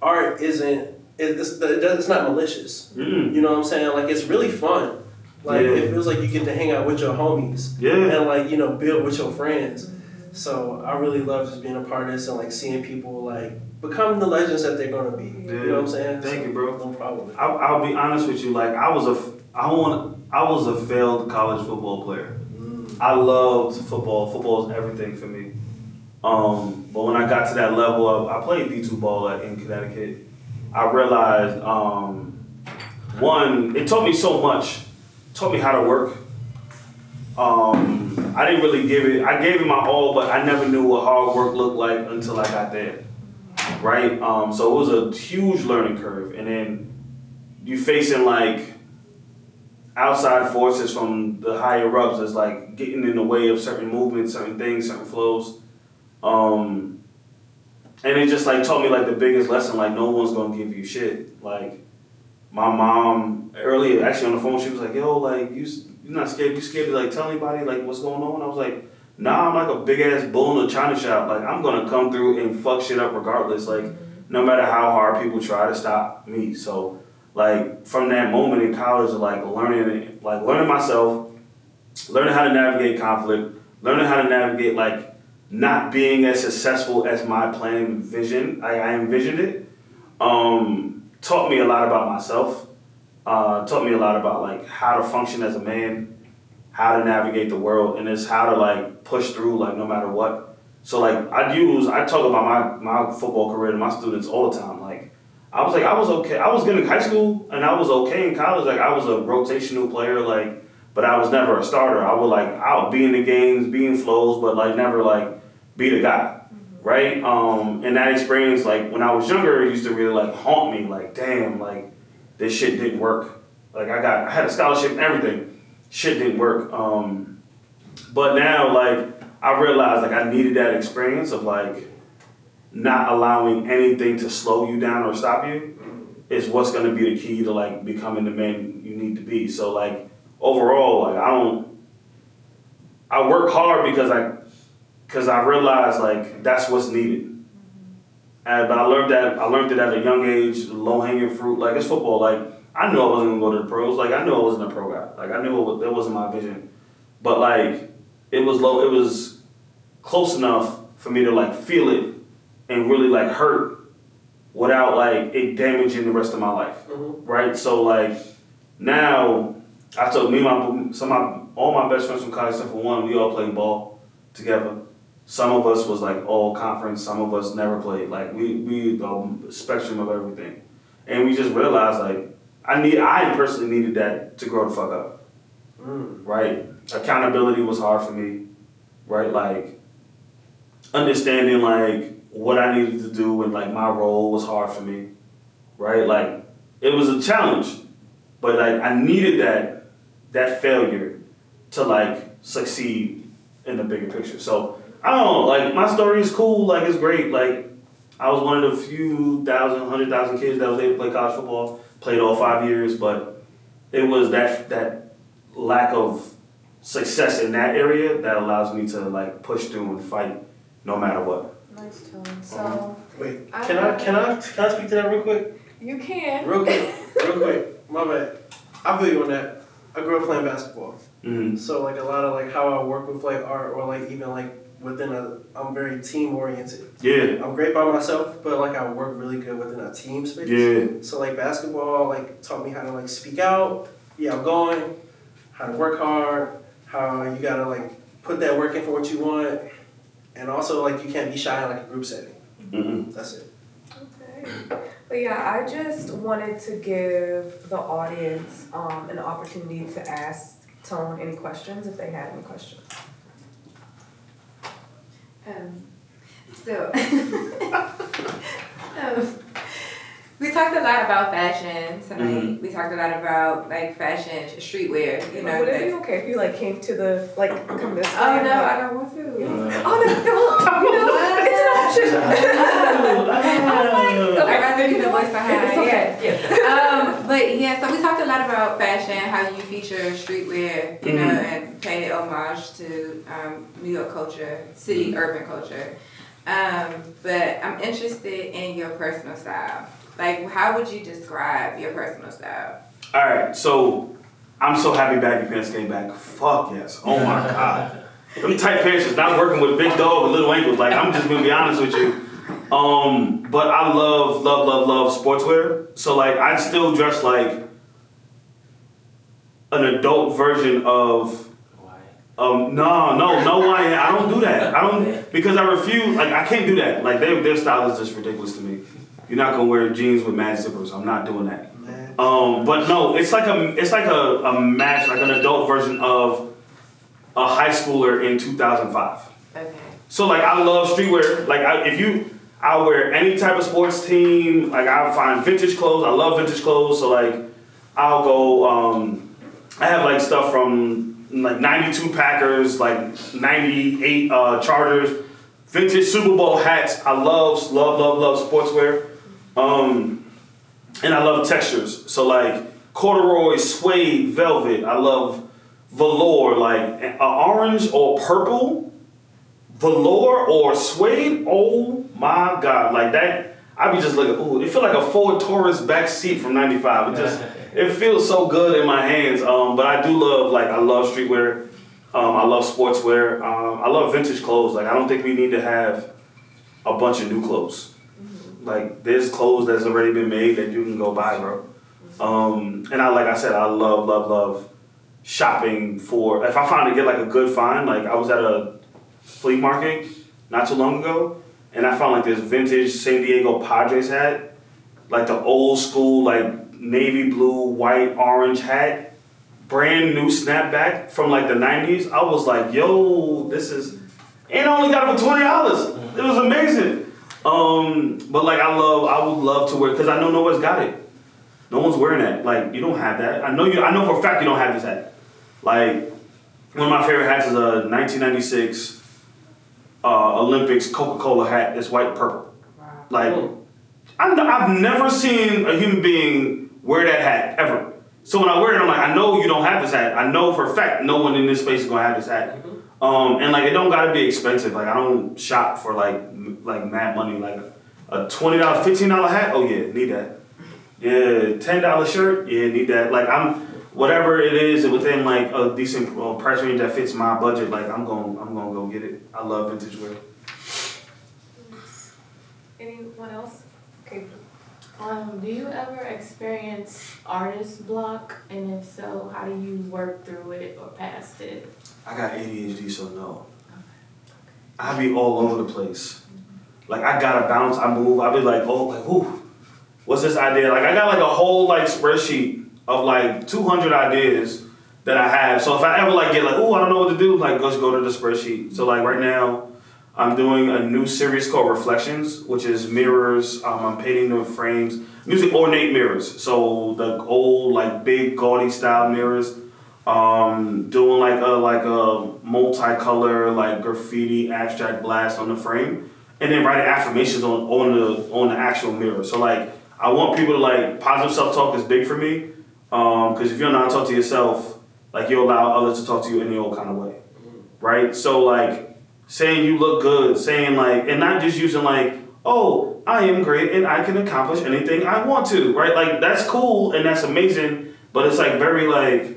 art it's not malicious. Mm. You know what I'm saying? Like it's really fun. Like it feels like you get to hang out with your homies. Yeah. And like, you know, build with your friends. So I really love just being a part of this and like seeing people like become the legends that they're gonna be. Yeah. You know what I'm saying? Thank you, bro. No problem. I'll be honest with you. Like I was a failed college football player. I loved football. Football is everything for me. But when I got to that level, I played D2 ball in Connecticut. I realized, one, it taught me so much. It taught me how to work. I didn't really I gave it my all, but I never knew what hard work looked like until I got there. Right? So it was a huge learning curve. And then you facing like outside forces from the higher ups that's like getting in the way of certain movements, certain things, certain flows. And it just like taught me like the biggest lesson, like no one's gonna give you shit. Like my mom earlier, actually on the phone, she was like, yo, like you're not scared, you scared to like tell anybody like what's going on? I was like, nah, I'm like a big ass bull in a china shop. Like I'm gonna come through and fuck shit up regardless. Like no matter how hard people try to stop me. So like from that moment in college, like learning myself, learning how to navigate conflict, learning how to navigate like not being as successful as my plan envisioned, I envisioned it, taught me a lot about myself, taught me a lot about like how to function as a man, how to navigate the world, and it's how to like push through like no matter what. So like I talk about my football career to my students all the time. Like I was okay. I was good in high school and I was okay in college. Like I was a rotational player, like, but I was never a starter. I'll be in the games, be in flows, but like never like be the guy, right? And that experience, like when I was younger, it used to really like haunt me. Like damn, like this shit didn't work. Like I had a scholarship and everything, shit didn't work. But now like I realized like I needed that experience of like not allowing anything to slow you down or stop you is what's gonna be the key to like becoming the man you need to be. So like overall, like I work hard because I realized like that's what's needed. But I learned it at a young age, low hanging fruit. Like it's football. Like I knew I wasn't gonna go to the pros. Like I knew I wasn't a pro guy. Like I knew that wasn't my vision. But like it was close enough for me to like feel it and really like hurt without like it damaging the rest of my life. Mm-hmm. Right? So like now I took all my best friends from college except for one, we all played ball together. Some of us was like all conference, some of us never played. Like we the spectrum of everything. And we just realized like I personally needed that to grow the fuck up. Right? Accountability was hard for me. Right? Like understanding like what I needed to do and like my role was hard for me. Right? Like it was a challenge. But like I needed that failure to like succeed in the bigger picture. So I don't know, like my story is cool, like it's great. Like I was one of the few 100,000 kids that was able to play college football, played all 5 years, but it was that lack of success in that area that allows me to like push through and fight no matter what. Nice tone. So Wait, can I speak to that real quick? you can. Real quick. My bad. I feel you on that. I grew up playing basketball. Mm-hmm. So like a lot of like how I work with like art or like even like I'm very team oriented. Yeah. I'm great by myself, but like I work really good within a team space. Yeah. So like basketball like taught me how to like speak out, be outgoing, how to work hard, how you gotta like put that work in for what you want, and also like you can't be shy in like a group setting. Mm-hmm. That's it. Okay. But yeah, I just wanted to give the audience an opportunity to ask Tone any questions if they had any questions. So, we talked a lot about fashion tonight. Mhm. We talked a lot about like fashion, streetwear. You know. Would it be okay if you like came to the come this way? Oh no, I don't want to. Oh no, it's an option. I'd rather be the voice behind. It's okay. Yeah. But yeah, so we talked a lot about fashion, how you feature streetwear, you know, and pay homage to New York culture, city urban culture. But I'm interested in your personal style. Like, how would you describe your personal style? All right, so I'm so happy baggy pants came back. Fuck yes. Oh my God. Them tight pants is not working with a big dog with little ankles. Like, I'm just gonna be honest with you. But I love sportswear. So like, I still dress like an adult version of. No, I don't do that. I don't, because I refuse. Like, I can't do that. Like, their style is just ridiculous to me. You're not gonna wear jeans with mad zippers. I'm not doing that. But no, it's like a match, like an adult version of a high schooler in 2005. Okay. So like, I love streetwear. Like, I'll wear any type of sports team. Like, I'll find vintage clothes. I love vintage clothes. So like, I'll go. I have like stuff from like 92 Packers, like 98 Chargers, vintage Super Bowl hats. I love sportswear. And I love textures. So like corduroy, suede, velvet. I love velour, like orange or purple, velour or suede. Oh my God, like that. I be just looking, ooh, it feel like a Ford Taurus back seat from 95. It feels so good in my hands. But I do love, like, I love streetwear. I love sportswear. I love vintage clothes. Like, I don't think we need to have a bunch of new clothes. Like, there's clothes that's already been made that you can go buy, bro. And like I said, I love shopping for, if I find to get like a good find, like I was at a flea market not too long ago, and I found like this vintage San Diego Padres hat, like the old school, like navy blue, white, orange hat, brand new snapback from like the 90s. I was like, yo, this is, and I only got it for $20. It was amazing. But like I would love to wear, because I know no one's got it. No one's wearing that. Like, you don't have that. I know for a fact you don't have this hat. Like, one of my favorite hats is a 1996 Olympics Coca-Cola hat. It's white and purple. Wow. Like, I've never seen a human being wear that hat, ever. So when I wear it, I'm like, I know you don't have this hat. I know for a fact no one in this space is going to have this hat. And like, it don't got to be expensive. Like, I don't shop for like mad money. Like a $20, $15 hat, oh yeah, need that. Yeah, $10 shirt, yeah, need that. Like, whatever it is within like a decent price range that fits my budget, like I'm gonna go get it. I love vintage wear. Anyone else? Okay. Do you ever experience artist block? And if so, how do you work through it or past it? I got ADHD, so no. I be all over the place. Like, I gotta bounce, I move, I be like, oh, like, whoo, what's this idea? Like, I got like a whole like spreadsheet of like 200 ideas that I have. So if I ever like get like, oh, I don't know what to do, like, just go to the spreadsheet. So like right now, I'm doing a new series called Reflections, which is mirrors. I'm painting the frames, using ornate mirrors. So the old like big gaudy style mirrors. doing like a multicolor like graffiti abstract blast on the frame, and then writing affirmations on the actual mirror. So like I want people to like positive self talk is big for me, because if you're not talk to yourself, like you allow others to talk to you in your own kind of way, right? So like saying you look good, saying like, and not just using like, oh, I am great and I can accomplish anything I want to, right? Like that's cool and that's amazing, but it's like very like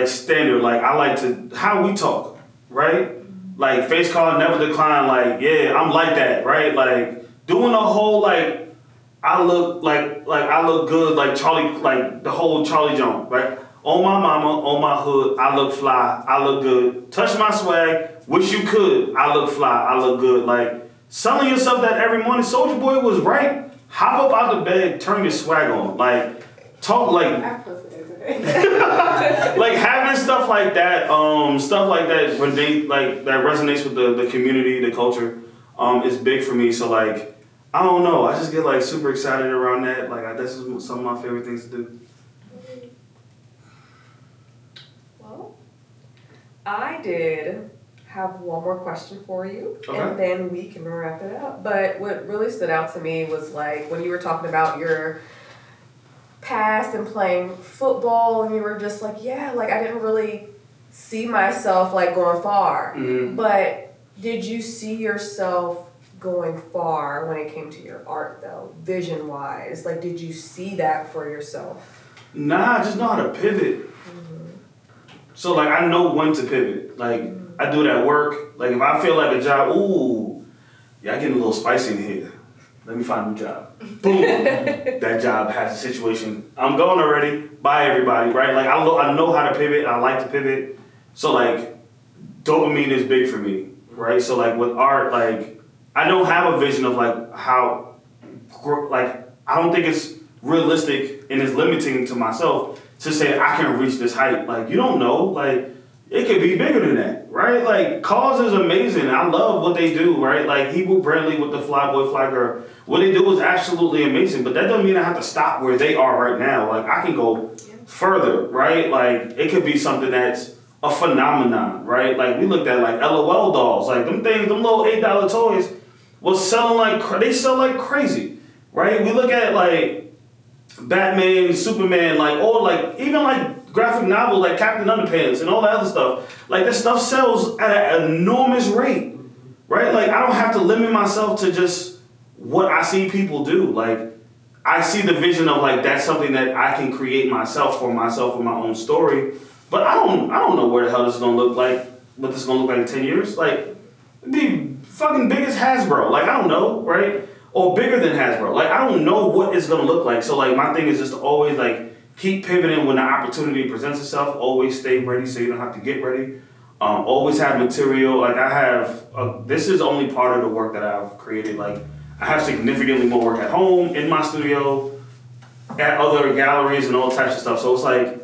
standard. Like I like to how we talk, right? Like face card never decline. Like yeah, I'm like that, right? Like doing the whole like I look like I look good, like Charlie, like the whole Charlie jump, right? On my mama, on my hood, I look fly, I look good. Touch my swag, wish you could, I look fly, I look good. Like selling yourself that every morning. Soulja Boy was right. Hop up out the bed, turn your swag on, like talk like. I posted it today. Like having stuff like that when they like that resonates with the community, the culture, is big for me. So like I don't know, I just get like super excited around that. Like this is some of my favorite things to do. Well, I did have one more question for you, Okay. and then we can wrap it up. But what really stood out to me was like when you were talking about your past and playing football, and you were just like, yeah, like I didn't really see myself like going far. Mm-hmm. But did you see yourself going far when it came to your art though, vision wise? Like did you see that for yourself? Nah, I just know how to pivot. Mm-hmm. So like I know when to pivot. Like I do that work. Like if I feel like a job, ooh, yeah, I getting a little spicy in here. Let me find a new job. Boom. That job has a situation. I'm going already. Bye everybody, right? Like I know how to pivot. I like to pivot. So like dopamine is big for me, right? So like with art, like I don't have a vision of like how, like I don't think it's realistic and it's limiting to myself to say I can reach this height. Like you don't know, like it could be bigger than that, right? Like Cause is amazing. I love what they do, right? Like Hebrew Brandley with the Fly Boy Fly Girl. What they do is absolutely amazing, but that doesn't mean I have to stop where they are right now. Like I can go further, right? Like it could be something that's a phenomenon, right? Like we looked at like LOL dolls, like them things, them little $8 toys was selling like, they sell like crazy, right? We look at like Batman, Superman, like all like, even like graphic novels like Captain Underpants and all that other stuff. Like this stuff sells at an enormous rate, right? Like I don't have to limit myself to just what I see people do. Like I see the vision of like that's something that I can create myself with my own story. But I don't know where the hell this is gonna look like, what this is gonna look like in 10 years. Like it'd be fucking big as Hasbro. Like I don't know, right? Or bigger than Hasbro. Like I don't know what it's gonna look like. So like my thing is just to always like keep pivoting when the opportunity presents itself. Always stay ready so you don't have to get ready. Always have material. Like I have, this is only part of the work that I've created. Like I have significantly more work at home, in my studio, at other galleries and all types of stuff. So it's like,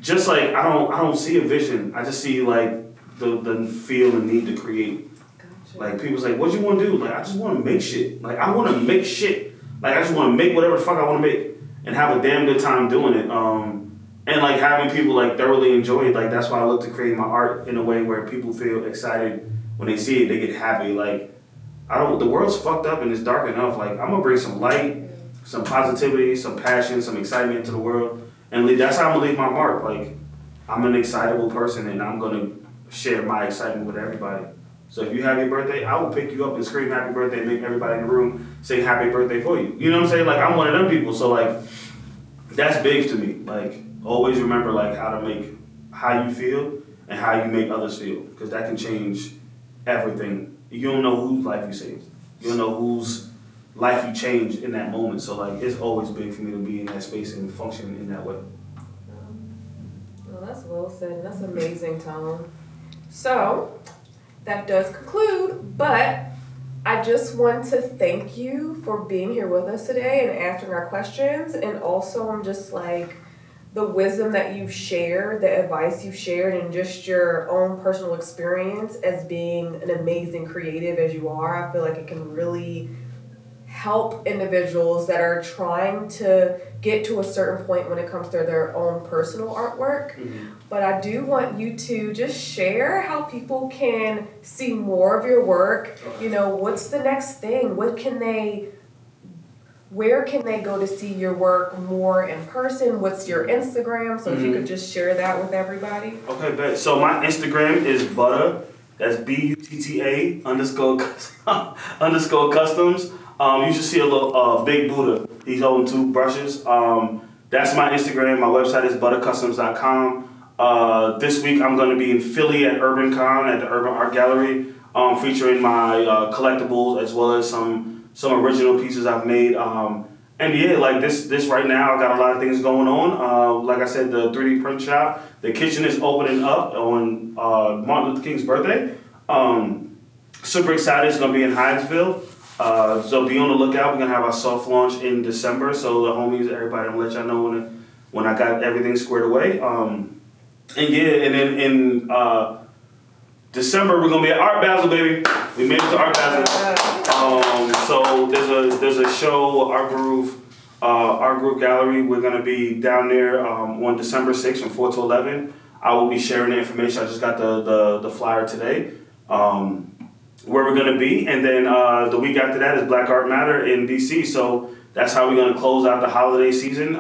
just like I don't see a vision. I just see like the feel and need to create. Gotcha. Like people's like, what you want to do? Like I just want to make shit. Like I want to make shit. Like I just want to make whatever the fuck I want to make and have a damn good time doing it. And like having people like thoroughly enjoy it. Like that's why I look to create my art in a way where people feel excited when they see it. They get happy. Like the world's fucked up and it's dark enough. Like I'm gonna bring some light, some positivity, some passion, some excitement into the world. And that's how I'm gonna leave my mark. Like, I'm an excitable person and I'm gonna share my excitement with everybody. So if you have your birthday, I will pick you up and scream happy birthday and make everybody in the room say happy birthday for you. You know what I'm saying? Like, I'm one of them people. So like, that's big to me. Like, always remember like how you feel and how you make others feel. Because that can change everything. You don't know whose life you saved. You don't know whose life you change in that moment. So like it's always big for me to be in that space and function in that way. Well, that's well said, and that's amazing, Tone. So that does conclude, but I just want to thank you for being here with us today and answering our questions. And also I'm just like the wisdom that you've shared, the advice you've shared, and just your own personal experience as being an amazing creative as you are. I feel like it can really help individuals that are trying to get to a certain point when it comes to their own personal artwork. But I do want you to just share how people can see more of your work. You know, what's the next thing? Where can they go to see your work more in person? What's your Instagram? So if you could just share that with everybody. Okay, bet. So my Instagram is Butta. That's BUTTA _ customs. You should see a little big Buddha. He's holding 2 brushes. That's my Instagram. My website is buttacustoms.com. This week I'm going to be in Philly at UrbanCon at the Urban Art Gallery, featuring my collectibles as well as some original pieces I've made. And yeah, like this right now, I got a lot of things going on. Like I said, the 3D print shop, the kitchen is opening up on Martin Luther King's birthday. Super excited. It's going to be in Hyattsville. So be on the lookout. We're going to have our soft launch in December. So the homies, everybody, I'm going to let y'all know when I got everything squared away. And yeah, and then in December, we're going to be at Art Basel, baby. We made it to Art Basel. So there's a show, Art Groove Gallery. We're going to be down there on December 6th from 4 to 11. I will be sharing the information. I just got the flyer today. Where we're going to be. And then the week after that is Black Art Matter in DC. So that's how we're going to close out the holiday season.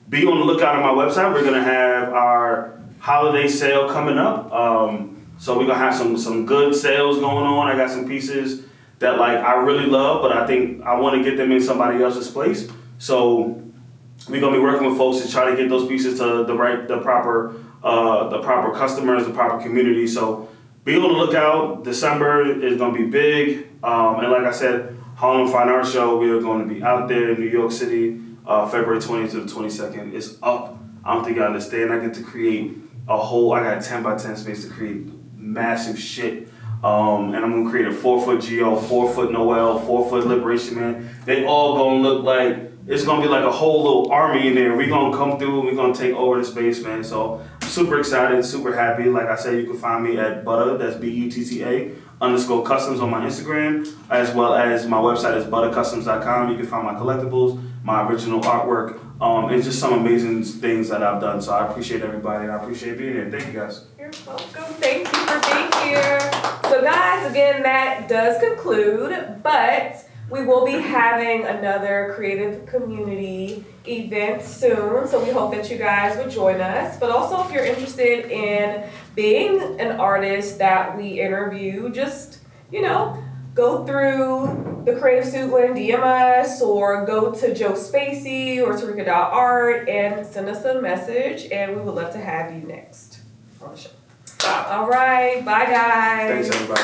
Be on the lookout on my website. We're going to have our holiday sale coming up. So we're going to have some good sales going on. I got some pieces that like I really love, but I think I want to get them in somebody else's place. So we're going to be working with folks to try to get those pieces to the proper customers, the proper community. So be on the lookout. December is going to be big. And like I said, Harlem Fine Art Show, we are going to be out there in New York City, February 20th to the 22nd. It's up. I don't think I understand. I get to create I got a 10 by 10 space to create massive shit. And I'm going to create a 4-foot Geo, 4-foot Noel, 4-foot Liberation Man. They all going to look like, it's going to be like a whole little army in there. We're going to come through and we're going to take over the space, man. So I'm super excited, super happy. Like I said, you can find me at Butta, that's BUTTA _ customs on my Instagram, as well as my website is buttacustoms.com. You can find my collectibles, my original artwork, and just some amazing things that I've done. So I appreciate everybody and I appreciate being here. Thank you guys. You're welcome. Thank you for being here. So guys, again, that does conclude, but we will be having another creative community event soon, so we hope that you guys would join us. But also, if you're interested in being an artist that we interview, just, go through the Creative Suitland, DM us, or go to Joe Spacey or Tarika.art and send us a message, and we would love to have you next on the show. All right, bye guys. Thanks, everybody.